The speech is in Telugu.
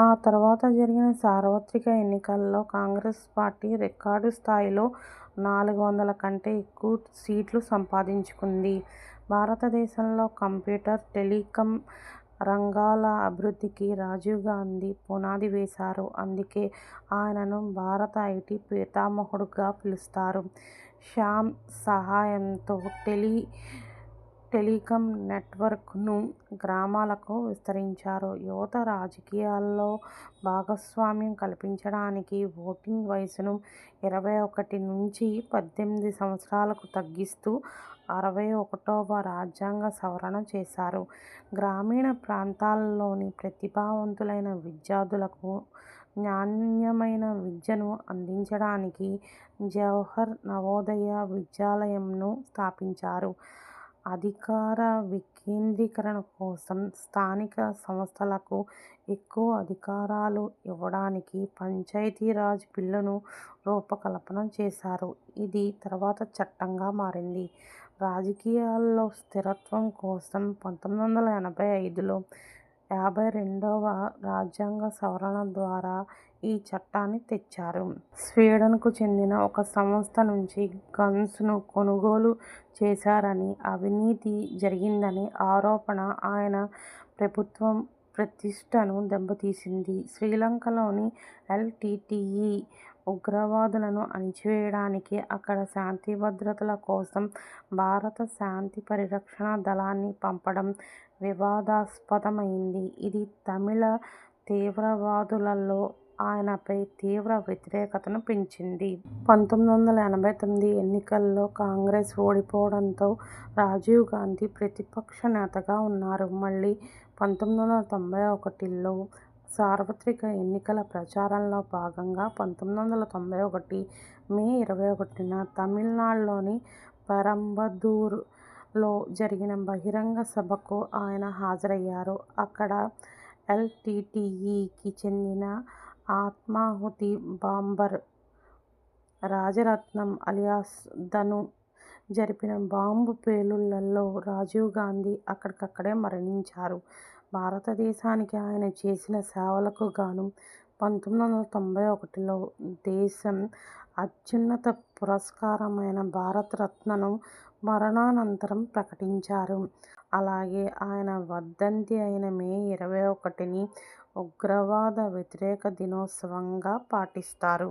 ఆ తర్వాత జరిగిన సార్వత్రిక ఎన్నికల్లో కాంగ్రెస్ పార్టీ రికార్డు స్థాయిలో 400 కంటే ఎక్కువ సీట్లు సంపాదించుకుంది. భారతదేశంలో కంప్యూటర్, టెలికాం రంగాల అభివృద్ధికి రాజీవ్ గాంధీ పునాది వేశారు. అందుకే ఆయనను భారత ఐటీ పితామహుడుగా పిలుస్తారు. శ్యామ్ సహాయంతో టెలికాం నెట్వర్క్ను గ్రామాలకు విస్తరించారు. యువత రాజకీయాల్లో భాగస్వామ్యం కల్పించడానికి ఓటింగ్ వయసును 21 నుంచి 18 సంవత్సరాలకు తగ్గిస్తూ 61వ రాజ్యాంగ సవరణ చేశారు. గ్రామీణ ప్రాంతాల్లోని ప్రతిభావంతులైన విద్యార్థులకు నాణ్యమైన విద్యను అందించడానికి జవహర్ నవోదయ విద్యాలయంను స్థాపించారు. అధికార వికేంద్రీకరణ కోసం స్థానిక సంస్థలకు ఎక్కువ అధికారాలు ఇవ్వడానికి పంచాయతీరాజ్ బిల్లును రూపకల్పన చేశారు. ఇది తర్వాత చట్టంగా మారింది. రాజకీయాల్లో స్థిరత్వం కోసం 1985లో 52వ రాజ్యాంగ సవరణ ద్వారా ఈ చట్టాన్ని తెచ్చారు. స్వీడన్కు చెందిన ఒక సంస్థ నుంచి గన్స్ను కొనుగోలు చేశారని, అవినీతి జరిగిందనే ఆరోపణ ఆయన ప్రభుత్వం ప్రతిష్టను దెబ్బతీసింది. శ్రీలంకలోని ఎల్టీటీఈ ఉగ్రవాదులను అణిచివేయడానికి, అక్కడ శాంతిభద్రతల కోసం భారత శాంతి పరిరక్షణ దళాన్ని పంపడం వివాదాస్పదమైంది. ఇది తమిళ తీవ్రవాదులలో ఆయనపై తీవ్ర వ్యతిరేకతను పెంచింది. 1989 ఎన్నికల్లో కాంగ్రెస్ ఓడిపోవడంతో రాజీవ్ గాంధీ ప్రతిపక్ష నేతగా ఉన్నారు. మళ్లీ 1991లో సార్వత్రిక ఎన్నికల ప్రచారంలో భాగంగా 1991 మే 21న తమిళనాడులోని పెరంబదూరులో జరిగిన బహిరంగ సభకు ఆయన హాజరయ్యారు. అక్కడ ఎల్టీటీఈకి చెందిన ఆత్మాహుతి బాంబర్ రాజరత్నం అలియాస్ ధను జరిపిన బాంబు పేలుళ్లలో రాజీవ్ గాంధీ అక్కడికక్కడే మరణించారు. భారతదేశానికి ఆయన చేసిన సేవలకు గాను 1991లో దేశం అత్యున్నత పురస్కారమైన భారతరత్నను మరణానంతరం ప్రకటించారు. అలాగే ఆయన వర్ధంతి అయిన మే 21ని ఉగ్రవాద వ్యతిరేక దినోత్సవంగా పాటిస్తారు.